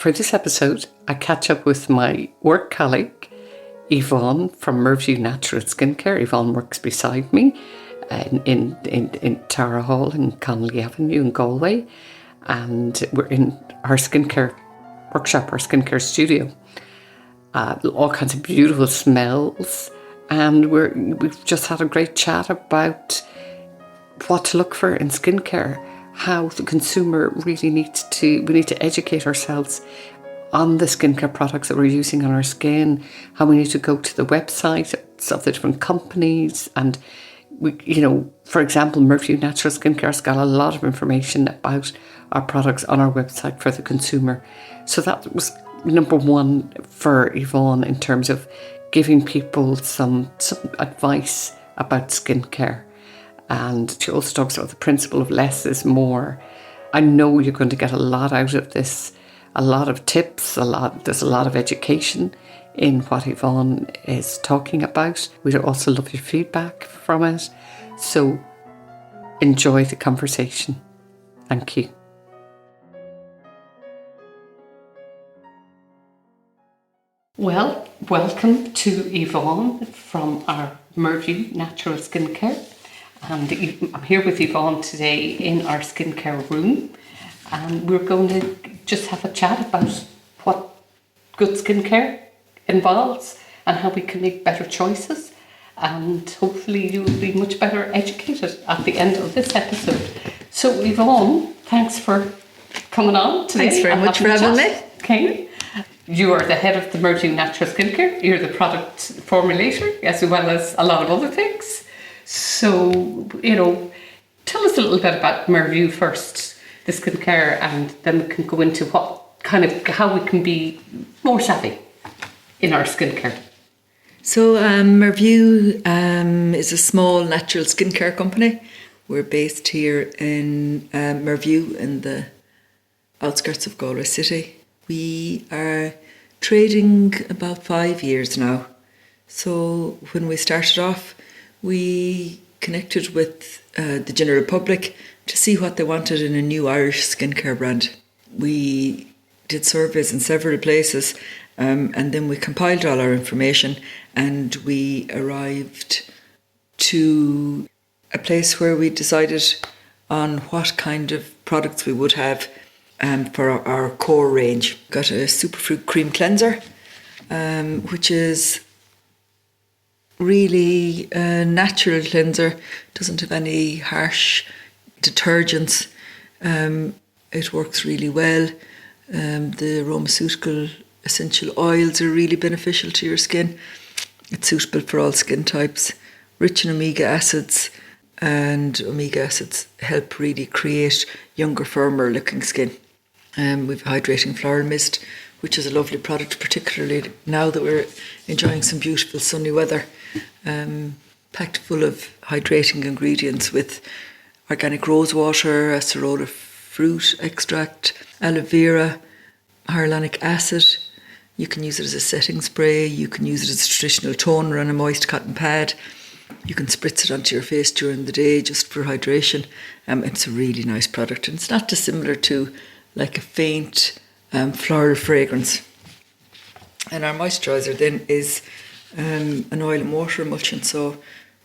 For this episode, I catch up with my work colleague, Yvonne from Mervue Natural Skincare. Yvonne works beside me in Tara Hall in Connolly Avenue in Galway. And we're in our skincare workshop, our skincare studio. All kinds of beautiful smells. And we've just had a great chat about what to look for in skincare, how the consumer really we need to educate ourselves on the skincare products that we're using on our skin, how we need to go to the websites of the different companies. And for example, Mervue Natural Skincare has got a lot of information about our products on our website for the consumer. So that was number one for Yvonne in terms of giving people some advice about skincare. And she also talks about the principle of less is more. I know you're going to get a lot out of this, a lot of tips, there's a lot of education in what Yvonne is talking about. We'd also love your feedback from it. So enjoy the conversation. Thank you. Well, welcome to Yvonne from our Mervue Natural Skincare. And I'm here with Yvonne today in our skincare room. And we're going to just have a chat about what good skincare involves and how we can make better choices. And hopefully you'll be much better educated at the end of this episode. So Yvonne, thanks for coming on today. Thanks very much for having me. Okay. You are the head of the Mervue Natural Skincare. You're the product formulator as well as a lot of other things. So, tell us a little bit about Mervue first, the skincare, and then we can go into how we can be more savvy in our skincare. So Mervue is a small natural skincare company. We're based here in Mervue in the outskirts of Galway City. We are trading about 5 years now. So when we started off, we connected with the general public to see what they wanted in a new Irish skincare brand. We did surveys in several places and then we compiled all our information and we arrived to a place where we decided on what kind of products we would have for our core range. Got a superfruit cream cleanser, which is really a natural cleanser, doesn't have any harsh detergents. It works really well. The aromaceutical essential oils are really beneficial to your skin. It's suitable for all skin types, rich in omega acids, and omega acids help really create younger, firmer looking skin. We've hydrating floral mist, which is a lovely product, particularly now that we're enjoying some beautiful sunny weather. Packed full of hydrating ingredients with organic rose water, acerola fruit extract, aloe vera, hyaluronic acid. You can use it as a setting spray, you can use it as a traditional toner on a moist cotton pad. You can spritz it onto your face during the day just for hydration. It's a really nice product and it's not dissimilar to like a faint floral fragrance. And our moisturiser then is an oil and water emulsion. So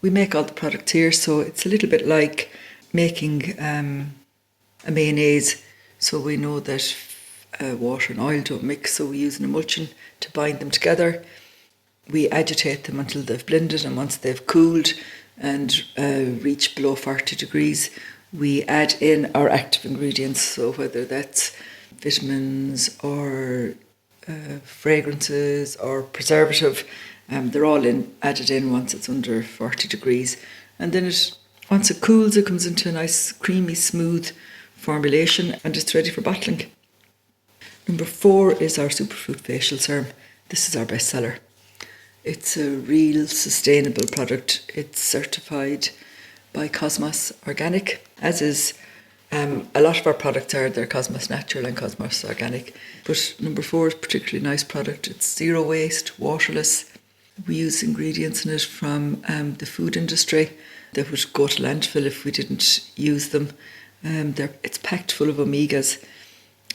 we make all the products here, so it's a little bit like making a mayonnaise. So we know that water and oil don't mix, so we use an emulsion to bind them together. We agitate them until they've blended, and once they've cooled and reach below 40 degrees, we add in our active ingredients. So whether that's vitamins or fragrances or preservative, they're all added in once it's under 40 degrees. And then once it cools, it comes into a nice creamy smooth formulation and it's ready for bottling. Number 4 is our superfood facial serum. This is our bestseller. It's a real sustainable product. It's certified by Cosmos Organic, as is a lot of our products are. They're Cosmos Natural and Cosmos Organic. But number 4 is a particularly nice product. It's zero waste, waterless. We use ingredients in it from the food industry that would go to landfill if we didn't use them. It's packed full of omegas.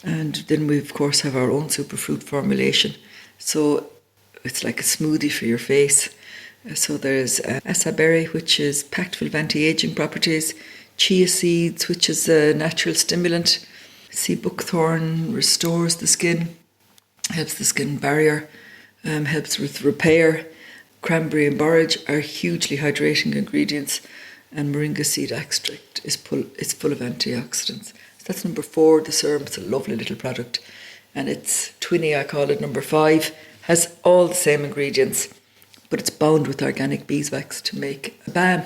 And then we, of course, have our own superfruit formulation. So it's like a smoothie for your face. So there's acai berry, which is packed full of anti-aging properties, chia seeds, which is a natural stimulant, sea buckthorn restores the skin, helps the skin barrier, helps with repair. Cranberry and borage are hugely hydrating ingredients, and moringa seed extract is full of antioxidants. So that's number 4, the serum. It's a lovely little product, and it's twinny, I call it. Number 5 has all the same ingredients, but it's bound with organic beeswax to make a balm,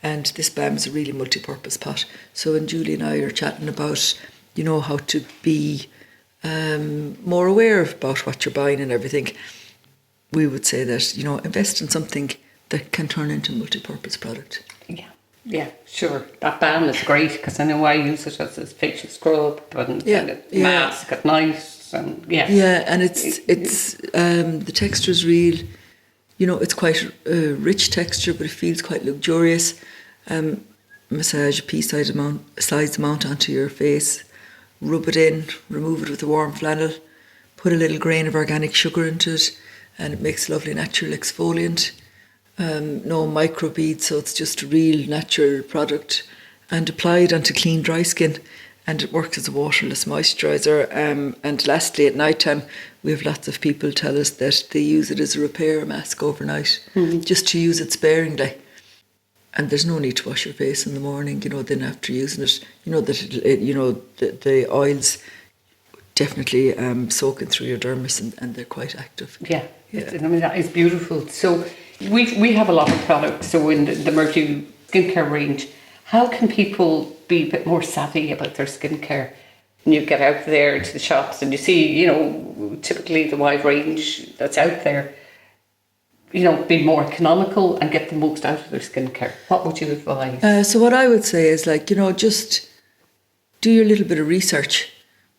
and this balm is a really multi-purpose pot. So when Julie and I are chatting about, how to be more aware about what you're buying and everything, we would say that, invest in something that can turn into a multi-purpose product. Yeah, sure. That balm is great, because I know I use it as a facial scrub and mask at night. And and it's the texture is real. It's quite a rich texture, but it feels quite luxurious. Massage a pea-sized amount onto your face, rub it in, remove it with a warm flannel, put a little grain of organic sugar into it, and it makes a lovely natural exfoliant. No microbeads, so it's just a real natural product, and applied onto clean dry skin, and it works as a waterless moisturiser. And lastly, at night time, we have lots of people tell us that they use it as a repair mask overnight, just to use it sparingly. And there's no need to wash your face in the morning, then after using it, that the oils definitely soaking through your dermis, and they're quite active. Yeah. I mean, that is beautiful. So we have a lot of products. So in the Mervue skincare range, how can people be a bit more savvy about their skincare? And you get out there to the shops and you see, typically the wide range that's out there, be more economical and get the most out of their skincare. What would you advise? So what I would say is, just do your little bit of research,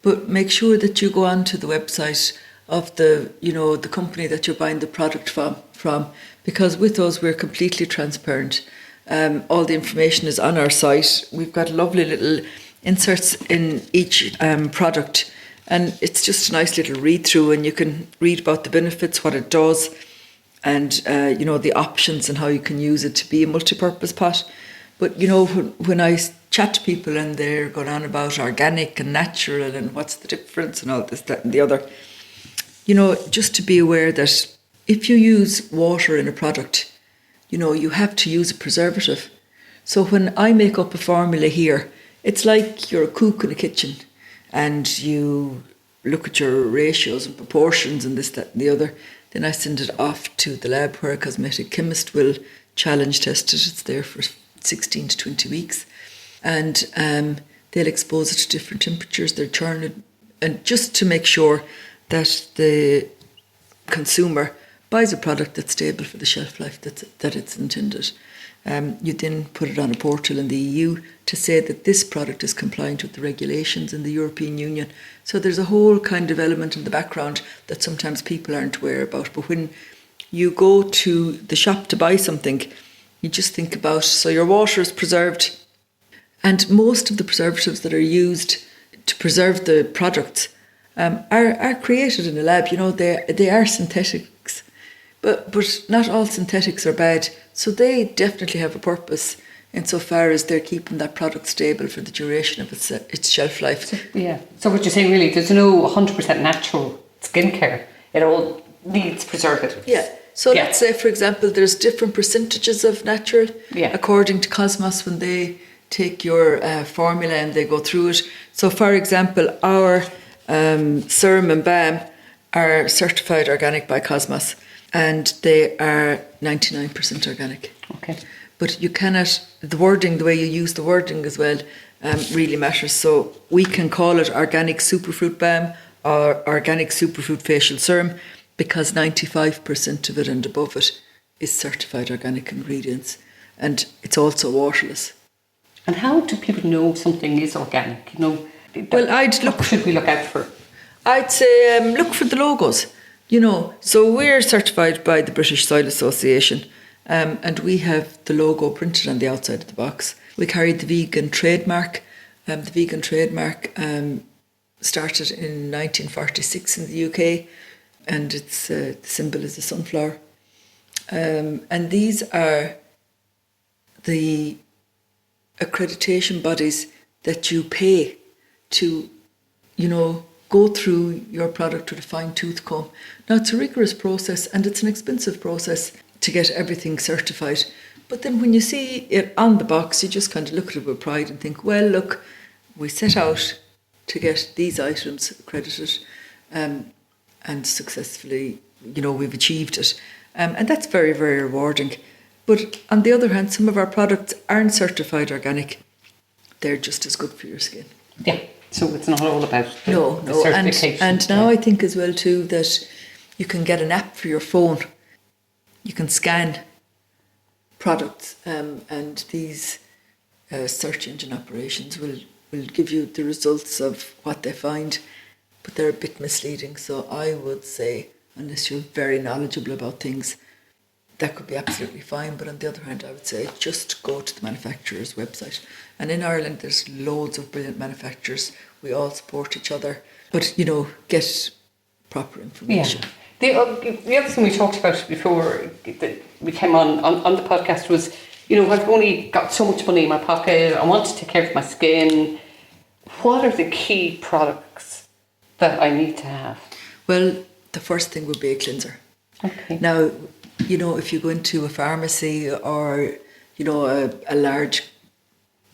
but make sure that you go onto the website of the company that you're buying the product from, because with us we're completely transparent. All the information is on our site. We've got lovely little inserts in each product, and it's just a nice little read through, and you can read about the benefits, what it does, and the options and how you can use it to be a multi-purpose pot. But when I chat to people and they're going on about organic and natural and what's the difference and all this, that and the other, just to be aware that if you use water in a product, you have to use a preservative. So when I make up a formula here, it's like you're a cook in a kitchen, and you look at your ratios and proportions and this, that and the other. Then I send it off to the lab where a cosmetic chemist will challenge test it. It's there for 16 to 20 weeks. And they'll expose it to different temperatures. They'll churn it, and just to make sure that the consumer buys a product that's stable for the shelf life that it's intended. You then put it on a portal in the EU to say that this product is compliant with the regulations in the European Union. So there's a whole kind of element in the background that sometimes people aren't aware about. But when you go to the shop to buy something, you just think about, so your water is preserved. And most of the preservatives that are used to preserve the products are created in a lab. They are synthetics. But not all synthetics are bad. So they definitely have a purpose insofar as they're keeping that product stable for the duration of its shelf life. So what you're saying really, there's no 100% natural skincare. It all needs preservatives. So let's say, for example, there's different percentages of natural according to Cosmos when they take your formula and they go through it. So for example, our serum and balm are certified organic by Cosmos, and they are 99% organic. Okay. But you cannot, the way you use the wording as well really matters. So we can call it organic superfruit balm or organic superfruit facial serum because 95% of it and above it is certified organic ingredients, and it's also waterless. And how do people know something is organic? What should we look out for? I'd say look for the logos. So we're certified by the British Soil Association, and we have the logo printed on the outside of the box. We carry the vegan trademark. The vegan trademark started in 1946 in the UK, and its the symbol is a sunflower. And these are the accreditation bodies that you pay to, go through your product with a fine-tooth comb. Now, it's a rigorous process and it's an expensive process to get everything certified. But then when you see it on the box, you just kind of look at it with pride and think, well, look, we set out to get these items accredited, and successfully, we've achieved it. And that's very, very rewarding. But on the other hand, some of our products aren't certified organic. They're just as good for your skin. Yeah, so it's not all about the No. certification. And now I think as well too that you can get an app for your phone. You can scan products, and these search engine operations will give you the results of what they find, but they're a bit misleading. So I would say, unless you're very knowledgeable about things, that could be absolutely fine. But on the other hand, I would say just go to the manufacturer's website. And in Ireland, there's loads of brilliant manufacturers. We all support each other. But, get proper information. Yeah. The other thing we talked about before that we came on the podcast was, I've only got so much money in my pocket. I want to take care of my skin. What are the key products that I need to have? Well, the first thing would be a cleanser. Okay. Now, if you go into a pharmacy or, a large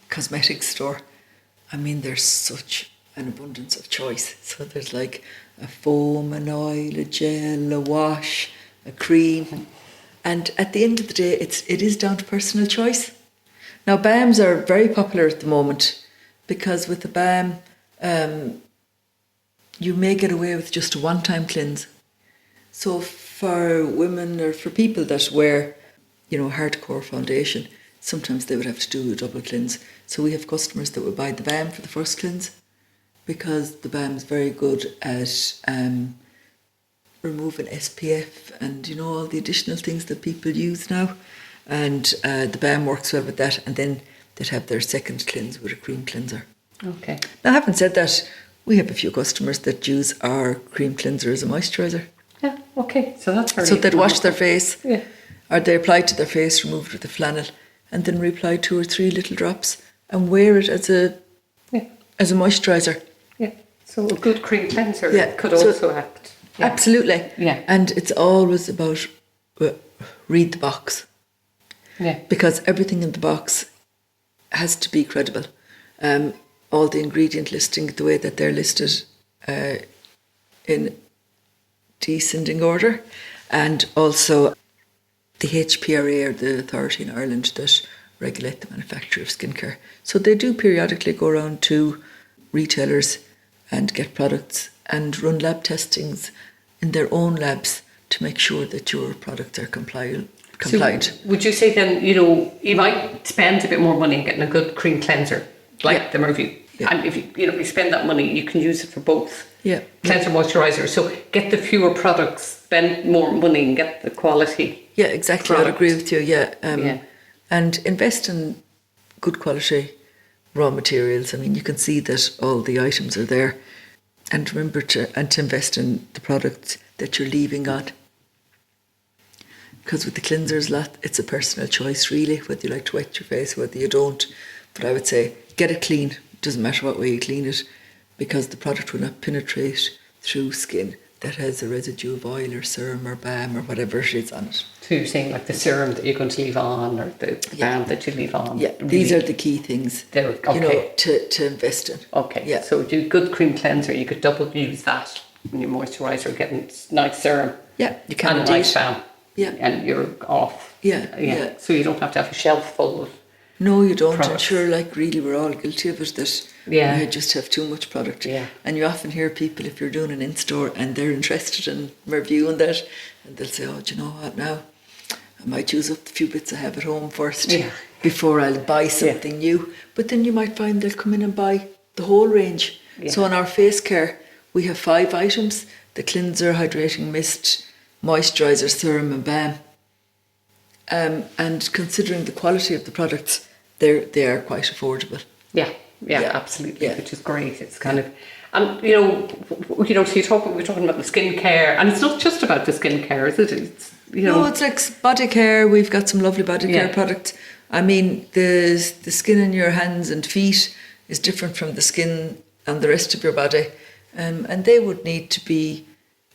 cosmetics store, there's such an abundance of choice. So there's like a foam, an oil, a gel, a wash, a cream. And at the end of the day, it is down to personal choice. Now, balms are very popular at the moment because with the balm, you may get away with just a one-time cleanse. So for women or for people that wear, hardcore foundation, sometimes they would have to do a double cleanse. So we have customers that would buy the balm for the first cleanse because the balm is very good at removing SPF and, all the additional things that people use now. And the balm works well with that. And then they'd have their second cleanse with a cream cleanser. Okay. Now, having said that, we have a few customers that use our cream cleanser as a moisturiser. Yeah, okay. So that's very So they'd wash their face, yeah, or they apply to their face, remove it with a flannel, and then reapply 2 or 3 little drops and wear it as a moisturiser. Yeah. So a good cream cleanser could so also act. Yeah. Absolutely. Yeah. And it's always about read the box. Yeah. Because everything in the box has to be credible. All the ingredient listing, the way that they're listed in descending order, and also the HPRA, or the authority in Ireland that regulate the manufacture of skincare. So they do periodically go around to retailers and get products and run lab testings in their own labs to make sure that your products are compliant. So would you say then, you might spend a bit more money getting a good cream cleanser, like the Mervue. Yeah. And if you spend that money, you can use it for both. Yeah. Cleanser, moisturiser. So get the fewer products, spend more money and get the quality. Yeah, exactly. Product. I'd agree with you. Yeah. And invest in good quality raw materials. You can see that all the items are there. And remember to invest in the products that you're leaving on. Because with the cleansers, it's a personal choice, really, whether you like to wet your face, whether you don't. But I would say get it clean. Doesn't matter what way you clean it, because the product will not penetrate through skin that has a residue of oil or serum or balm or whatever it is on it. So you're saying like the serum that you're going to leave on, or the balm that you leave on? Yeah, these are the key things, to invest in. Okay, yeah. So do good cream cleanser, you could double use that when your moisturiser, getting nice serum. Yeah, you can and a nice balm. Yeah. And you're off. Yeah. So you don't have to have a shelf full of. No, you don't. Products. I'm sure, really, we're all guilty of it, that we just have too much product. Yeah. And you often hear people, if you're doing an in-store and they're interested in reviewing that, and they'll say, oh, do you know what now? I might use up the few bits I have at home first before I'll buy something new. But then you might find they'll come in and buy the whole range. Yeah. So in our face care, we have 5 items: the cleanser, hydrating mist, moisturiser, serum and balm. And considering the quality of the products, they are quite affordable. Yeah, absolutely, which is great. It's kind of, And so we're talking about the skincare, and it's not just about the skincare, is it? It's, No, it's like body care. We've got some lovely body care products. I mean, the skin in your hands and feet is different from the skin on the rest of your body, and they would need to be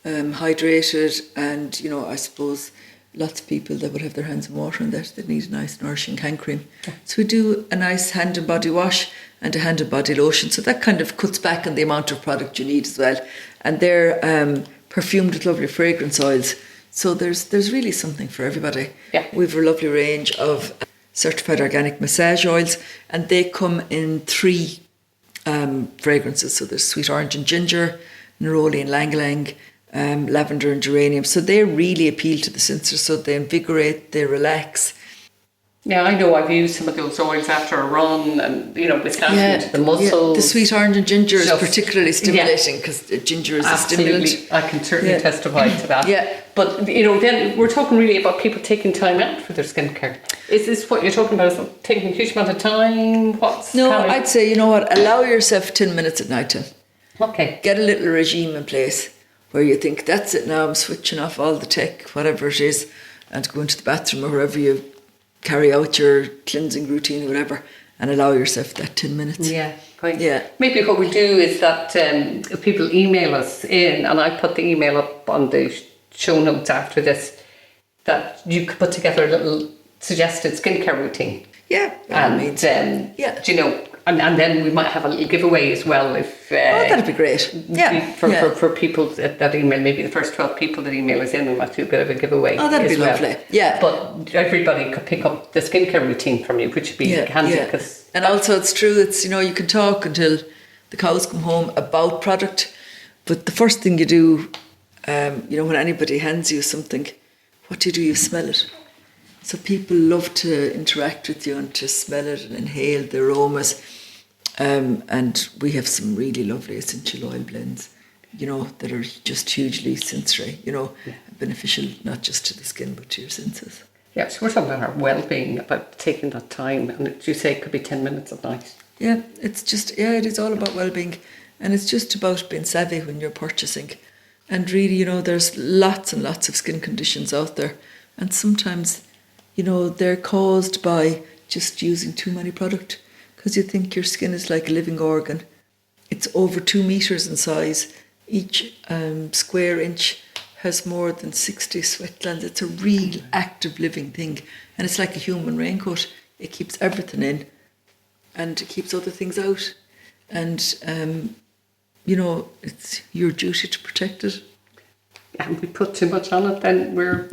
hydrated. And I suppose lots of people that would have their hands in water and that they need a nice nourishing hand cream. So we do a nice hand and body wash and a hand and body lotion. So that kind of cuts back on the amount of product you need as well. And they're perfumed with lovely fragrance oils. So there's really something for everybody. Yeah. We've a lovely range of certified organic massage oils, and they come in 3 fragrances. So there's sweet orange and ginger, neroli and lang-lang, lavender and geranium. So they really appeal to the senses. So they invigorate, they relax. Yeah, I know I've used some of those oils after a run, and with into the muscles. Yeah. The sweet orange and ginger is particularly stimulating because ginger is absolutely a stimulant. I can certainly testify to that. Yeah. But then we're talking really about people taking time out for their skincare. Is this what you're talking about? Is it taking a huge amount of time? I'd say, allow yourself 10 minutes at night time. Okay. Get a little regime in place where you think, that's it now, I'm switching off all the tech, whatever it is, and go into the bathroom or wherever you carry out your cleansing routine or whatever, and allow yourself that 10 minutes. Yeah, fine. Yeah. Maybe what we'll do is that if people email us in, and I put the email up on the show notes after this, that you could put together a little suggested skincare routine. Yeah. And then we might have a little giveaway as well if that'd be great. Yeah. For people that email, maybe the first 12 people that email us in, we might do a bit of a giveaway. Oh, that'd be lovely. Yeah. But everybody could pick up the skincare routine from you, which would be handy. Yeah. And also it's true, it's you can talk until the cows come home about product, but the first thing you do, when anybody hands you something, what do? You smell it. So people love to interact with you and to smell it and inhale the aromas. And we have some really lovely essential oil blends, that are just hugely sensory, beneficial not just to the skin but to your senses. Yeah, so we're talking about our well-being, about taking that time, and as you say, it could be 10 minutes at night. Yeah, it is all about well-being, and it's just about being savvy when you're purchasing. And really, there's lots and lots of skin conditions out there, and sometimes they're caused by just using too many product, because you think your skin is like a living organ. It's over 2 meters in size. Each square inch has more than 60 sweat glands. It's a real active living thing, and it's like a human raincoat. It keeps everything in, and it keeps other things out. And it's your duty to protect it. And we put too much on it, then we're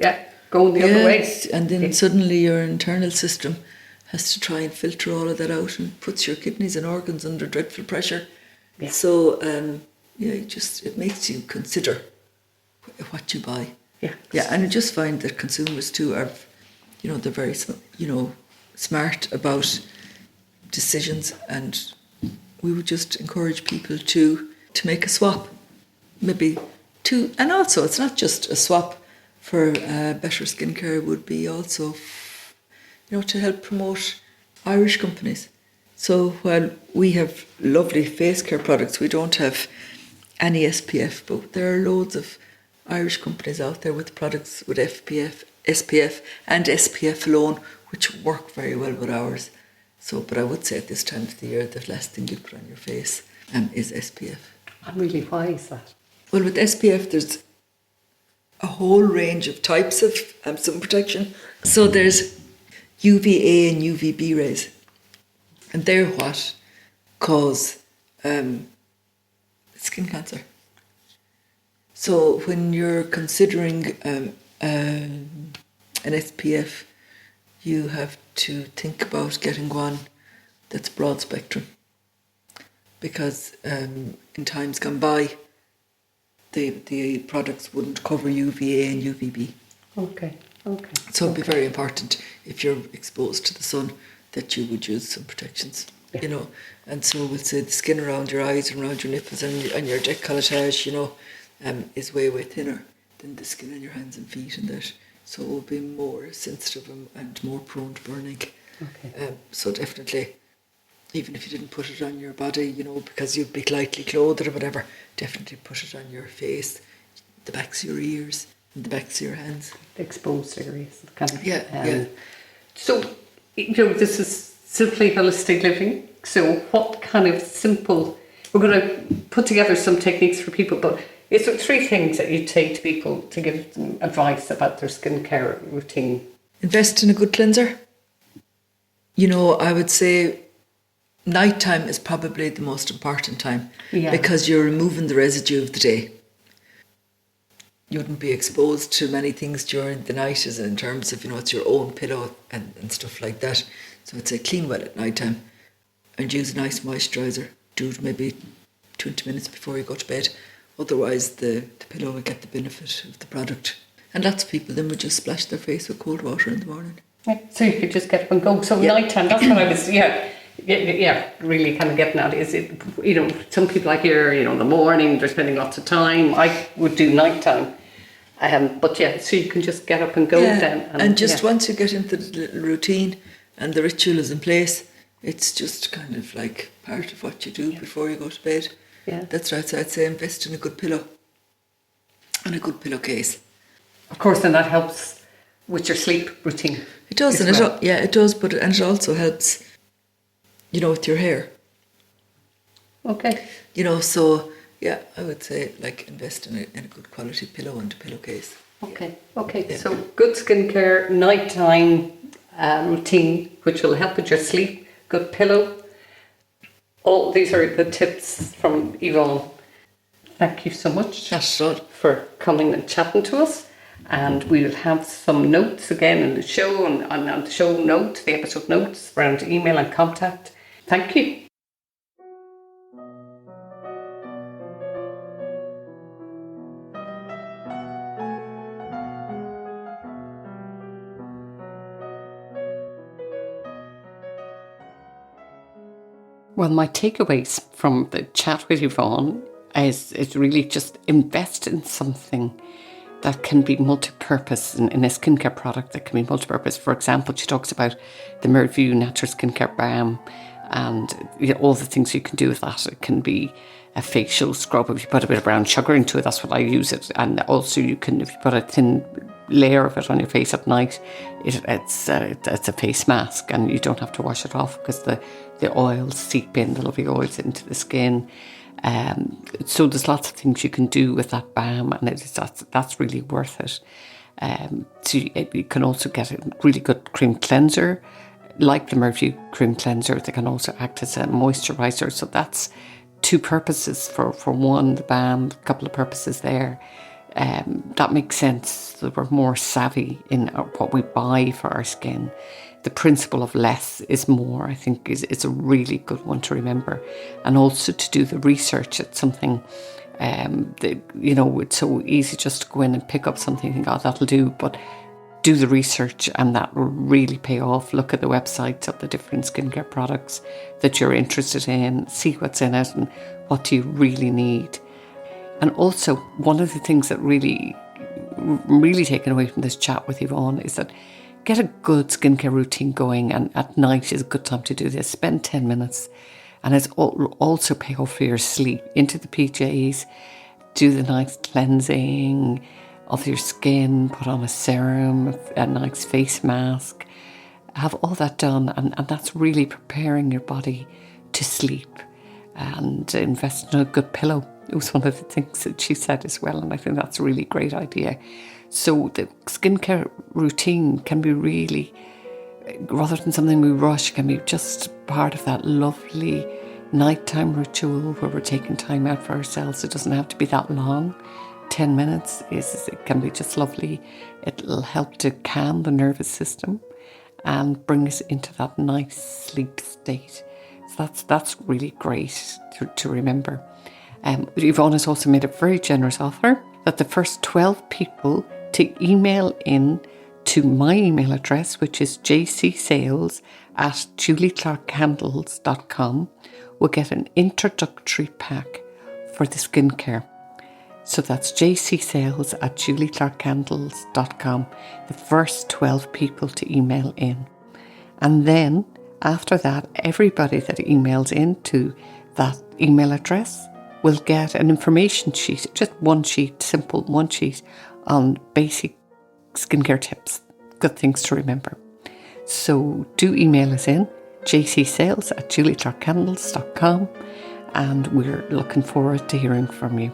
going the other way. And then suddenly your internal system has to try and filter all of that out, and puts your kidneys and organs under dreadful pressure. Yeah. So it makes you consider what you buy. Yeah. Yeah, and I just find that consumers too are, they're very, smart about decisions, and we would just encourage people to make a swap, maybe two. And also, it's not just a swap for better skincare, would be also, to help promote Irish companies. So while we have lovely face care products, we don't have any SPF, but there are loads of Irish companies out there with products with SPF and SPF alone, which work very well with ours. So, but I would say at this time of the year, the last thing you put on your face is SPF. And really, why is that? Well, with SPF, there's a whole range of types of sun protection. So there's UVA and UVB rays, and they're what cause skin cancer. So when you're considering an SPF, you have to think about getting one that's broad spectrum, because in times gone by, the products wouldn't cover UVA and UVB. Okay. So it'd be very important if you're exposed to the sun that you would use some protections, And so we'll say the skin around your eyes and around your nipples and your décolletage, is way thinner than the skin on your hands and feet and that. So it will be more sensitive and more prone to burning. Okay. So definitely Even if you didn't put it on your body, because you'd be lightly clothed or whatever, definitely put it on your face, the backs of your ears, and the backs of your hands. The exposed areas. Kind of, Yeah. So, this is Simply Holistic Living. So what kind of simple... We're going to put together some techniques for people, but is there 3 things that you take to people to give them advice about their skincare routine? Invest in a good cleanser. I would say nighttime is probably the most important time because you're removing the residue of the day. You wouldn't be exposed to many things during the night, as in terms of, it's your own pillow and stuff like that. So I'd say clean well at nighttime and use a nice moisturiser. Do it maybe 20 minutes before you go to bed. Otherwise, the pillow will get the benefit of the product. And lots of people then would just splash their face with cold water in the morning. Yeah, so you could just get up and go. So nighttime, that's what I was, really kind of getting at. Is it, some people I hear, in the morning, they're spending lots of time. I would do nighttime. But so you can just get up and go then. And once you get into the little routine and the ritual is in place, it's just kind of like part of what you do before you go to bed. Yeah. That's right. So I'd say invest in a good pillow and a good pillowcase. Of course, and that helps with your sleep routine. It does, and it does, but it also helps, with your hair. Okay. So I would say invest in a good quality pillow and a pillowcase. Okay. Yeah. So good skincare, nighttime routine, which will help with your sleep. Good pillow. All these are the tips from Yvonne. Thank you so much for coming and chatting to us. And we will have some notes again in the show and on the show notes, the episode notes around email and contact. Thank you. Well, my takeaways from the chat with Yvonne is really just invest in something that can be multi-purpose, in a skincare product that can be multi-purpose. For example, she talks about the Mervue Natural Skincare Balm and all the things you can do with that. It can be a facial scrub. If you put a bit of brown sugar into it, that's what I use it. And also you can, if you put a thin layer of it on your face at night, it's a face mask and you don't have to wash it off because the oils seep in, the lovely oils into the skin. So there's lots of things you can do with that balm, and that's really worth it. So you can also get a really good cream cleanser, like the Mervue cream cleanser. They can also act as a moisturiser. So that's 2 purposes for one, the balm, a couple of purposes there. That makes sense that we're more savvy in what we buy for our skin. The principle of less is more, I think, is a really good one to remember. And also to do the research. It's something, it's so easy just to go in and pick up something and think, oh, that'll do. But do the research and that will really pay off. Look at the websites of the different skincare products that you're interested in. See what's in it and what do you really need. And also, one of the things that really taken away from this chat with Yvonne is that get a good skincare routine going, and at night is a good time to do this. Spend 10 minutes, and it's also pay off for your sleep. Into the PJs, do the nice cleansing of your skin, put on a serum, a nice face mask, have all that done, and that's really preparing your body to sleep. And invest in a good pillow. It was one of the things that she said as well, and I think that's a really great idea. So the skincare routine can be really, rather than something we rush, can be just part of that lovely nighttime ritual where we're taking time out for ourselves. It doesn't have to be that long. 10 minutes it can be just lovely. It'll help to calm the nervous system and bring us into that nice sleep state. So that's really great to remember. Yvonne has also made a very generous offer that the first 12 people to email in to my email address, which is jcsales@julieclarkcandles.com, will get an introductory pack for the skincare. So that's jcsales@julieclarkcandles.com, the first 12 people to email in. And then After that, everybody that emails into that email address will get an information sheet, just one sheet, simple one sheet on basic skincare tips, good things to remember. So do email us in, jcsales@julieclarkcandles.com, and we're looking forward to hearing from you.